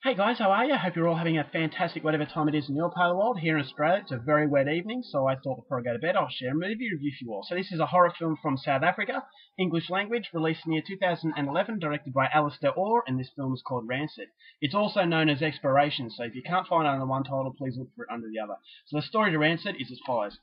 Hey guys, how are you? Hope you're all having a fantastic whatever time it is in your part of the world. Here in Australia, it's a very wet evening, so I thought before I go to bed, I'll share a movie review for you all. So this is a horror film from South Africa, English language, released in the year 2011, directed by Alistair Orr, and this film is called Rancid. It's also known as Exploration, so if you can't find it under one title, please look for it under the other. So the story to Rancid is as follows.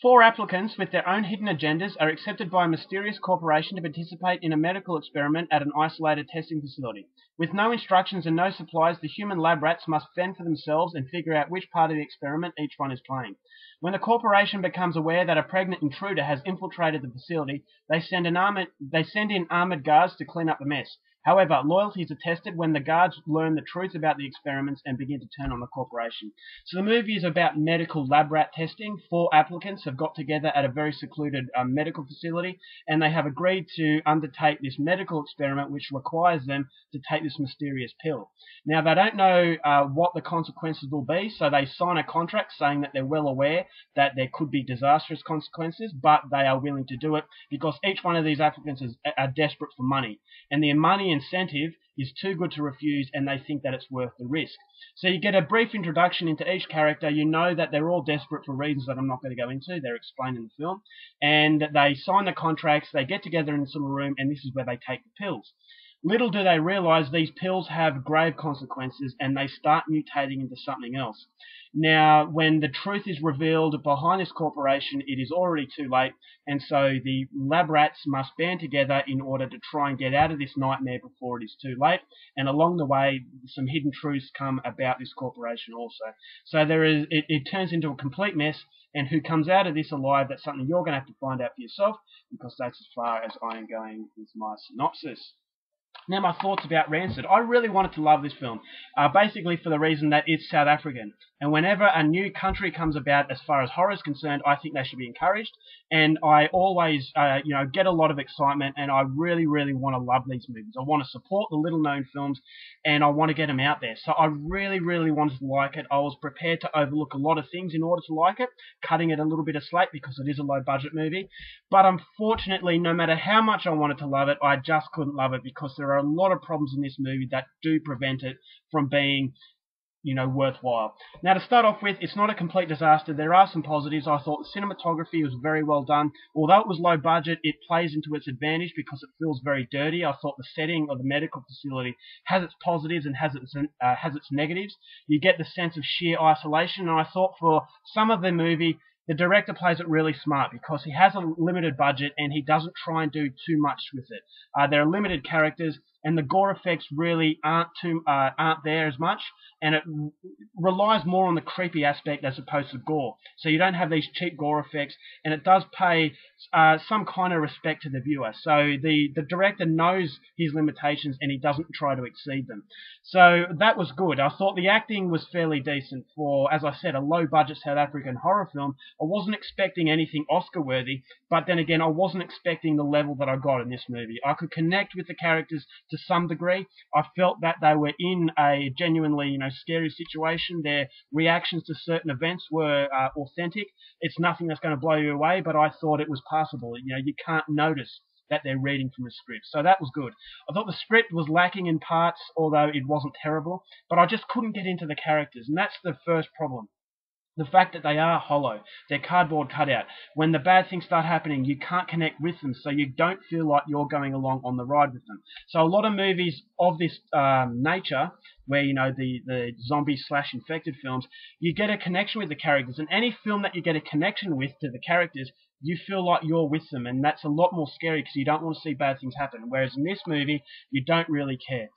Four applicants with their own hidden agendas are accepted by a mysterious corporation to participate in a medical experiment at an isolated testing facility. With no instructions and no supplies, the human lab rats must fend for themselves and figure out which part of the experiment each one is playing. When the corporation becomes aware that a pregnant intruder has infiltrated the facility, they send in armored guards to clean up the mess. However, loyalties are tested when the guards learn the truth about the experiments and begin to turn on the corporation. So the movie is about medical lab rat testing. Four applicants have got together at a very secluded medical facility, and they have agreed to undertake this medical experiment which requires them to take this mysterious pill. Now, they don't know what the consequences will be, so they sign a contract saying that they're well aware that there could be disastrous consequences, but they are willing to do it because each one of these applicants are desperate for money, and the money incentive is too good to refuse, and they think that it's worth the risk. So you get a brief introduction into each character. You know that they're all desperate for reasons that I'm not going to go into. They're explained in the film. And they sign the contracts, they get together in this little room, and this is where they take the pills. Little do they realize these pills have grave consequences, and they start mutating into something else. Now, when the truth is revealed behind this corporation, it is already too late, and so the lab rats must band together in order to try and get out of this nightmare before it is too late. And along the way, some hidden truths come about this corporation also. So it turns into a complete mess, and who comes out of this alive, that's something you're going to have to find out for yourself, because that's as far as I am going with my synopsis. Now, my thoughts about Rancid. I really wanted to love this film, basically for the reason that it's South African. And whenever a new country comes about as far as horror is concerned, I think they should be encouraged. And I always, get a lot of excitement, and I really, really want to love these movies. I want to support the little-known films, and I want to get them out there. So I really, really wanted to like it. I was prepared to overlook a lot of things in order to like it, cutting it a little bit of slack because it is a low-budget movie. But unfortunately, no matter how much I wanted to love it, I just couldn't love it because there are a lot of problems in this movie that do prevent it from being worthwhile. Now, to start off with, it's not a complete disaster. There are some positives. I thought the cinematography was very well done. Although it was low budget, it plays into its advantage because it feels very dirty. I thought the setting of the medical facility has its positives and has its negatives. You get the sense of sheer isolation, and I thought for some of the movie, the director plays it really smart because he has a limited budget and he doesn't try and do too much with it. There are limited characters, and the gore effects really aren't there as much, and it relies more on the creepy aspect as opposed to gore. So you don't have these cheap gore effects, and it does pay some kind of respect to the viewer. So the director knows his limitations and he doesn't try to exceed them. So that was good. I thought the acting was fairly decent for, as I said, a low-budget South African horror film. I wasn't expecting anything Oscar-worthy, but then again, I wasn't expecting the level that I got in this movie. I could connect with the characters to some degree. I felt that they were in a genuinely, scary situation. Their reactions to certain events were authentic. It's nothing that's going to blow you away, but I thought it was passable. You can't notice that they're reading from a script. So that was good. I thought the script was lacking in parts, although it wasn't terrible, but I just couldn't get into the characters, and that's the first problem. The fact that they are hollow, they're cardboard cutout. When the bad things start happening, you can't connect with them, so you don't feel like you're going along on the ride with them. So a lot of movies of this nature, where the zombie/infected films, you get a connection with the characters, and any film that you get a connection with to the characters, you feel like you're with them, and that's a lot more scary because you don't want to see bad things happen. Whereas in this movie, you don't really care.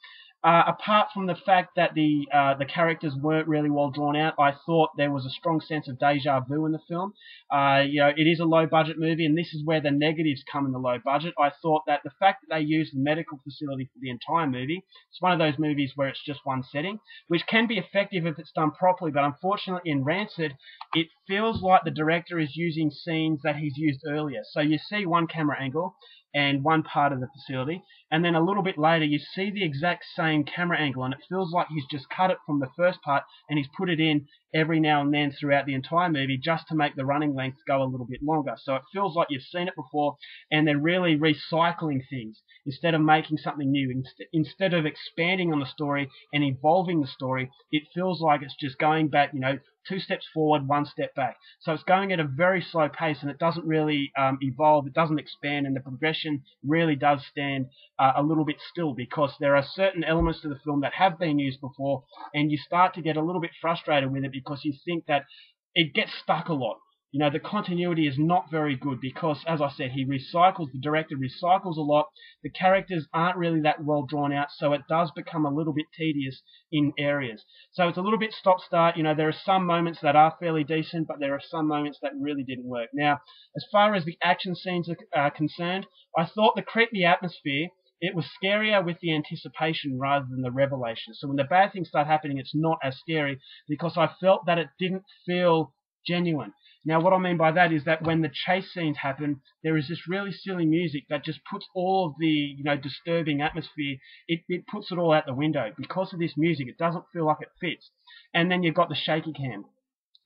Apart from the fact that the characters weren't really well drawn out, I thought there was a strong sense of deja vu in the film. It is a low-budget movie, and this is where the negatives come in the low budget. I thought that the fact that they used the medical facility for the entire movie, it's one of those movies where it's just one setting, which can be effective if it's done properly, but unfortunately in Rancid, it feels like the director is using scenes that he's used earlier. So you see one camera angle and one part of the facility, and then a little bit later you see the exact same camera angle, and it feels like he's just cut it from the first part and he's put it in every now and then throughout the entire movie just to make the running length go a little bit longer. So it feels like you've seen it before and they're really recycling things instead of making something new. Instead of expanding on the story and evolving the story, it feels like it's just going back, 2 steps forward, 1 step back. So it's going at a very slow pace, and it doesn't really evolve, it doesn't expand, and the progression really does stand a little bit still, because there are certain elements to the film that have been used before, and you start to get a little bit frustrated with it because you think that it gets stuck a lot. The continuity is not very good because, as I said, the director recycles a lot. The characters aren't really that well drawn out, so it does become a little bit tedious in areas. So it's a little bit stop-start. There are some moments that are fairly decent, but there are some moments that really didn't work. Now, as far as the action scenes are concerned, I thought the creepy atmosphere, it was scarier with the anticipation rather than the revelation. So when the bad things start happening, it's not as scary because I felt that it didn't feel genuine. Now, what I mean by that is that when the chase scenes happen, there is this really silly music that just puts all of the, disturbing atmosphere, it puts it all out the window. Because of this music, it doesn't feel like it fits. And then you've got the shaky cam.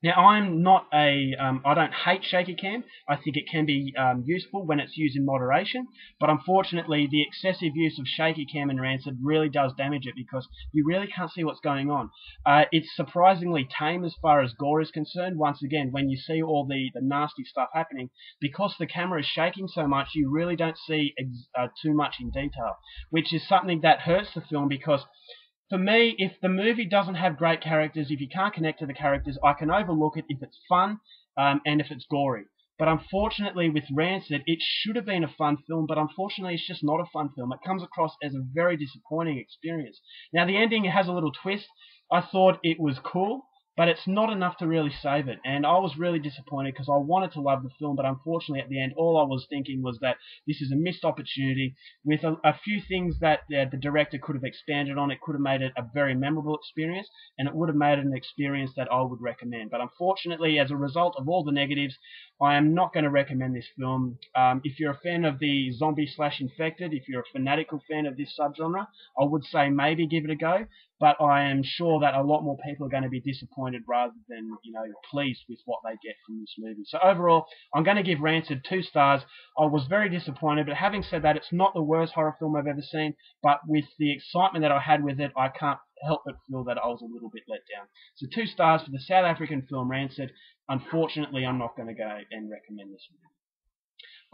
Now, I don't hate shaky cam. I think it can be useful when it's used in moderation, but unfortunately the excessive use of shaky cam in Rancid really does damage it because you really can't see what's going on. It's surprisingly tame as far as gore is concerned. Once again, when you see all the nasty stuff happening, because the camera is shaking so much, you really don't see too much in detail, which is something that hurts the film because, for me, if the movie doesn't have great characters, if you can't connect to the characters, I can overlook it if it's fun and if it's gory. But unfortunately with Rancid, it should have been a fun film, but unfortunately it's just not a fun film. It comes across as a very disappointing experience. Now, the ending has a little twist. I thought it was cool, but it's not enough to really save it. And I was really disappointed because I wanted to love the film, but unfortunately at the end, all I was thinking was that this is a missed opportunity with a few things that the director could have expanded on. It could have made it a very memorable experience, and it would have made it an experience that I would recommend. But unfortunately, as a result of all the negatives, I am not going to recommend this film. If you're a fan of the zombie/infected, if you're a fanatical fan of this subgenre, I would say maybe give it a go. But I am sure that a lot more people are going to be disappointed rather than, pleased with what they get from this movie. So overall, I'm going to give Rancid 2 stars. I was very disappointed, but having said that, it's not the worst horror film I've ever seen, but with the excitement that I had with it, I can't help but feel that I was a little bit let down. So 2 stars for the South African film Rancid. Unfortunately, I'm not going to go and recommend this movie.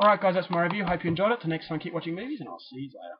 Alright guys, that's my review. Hope you enjoyed it. Till next time, keep watching movies, and I'll see you later.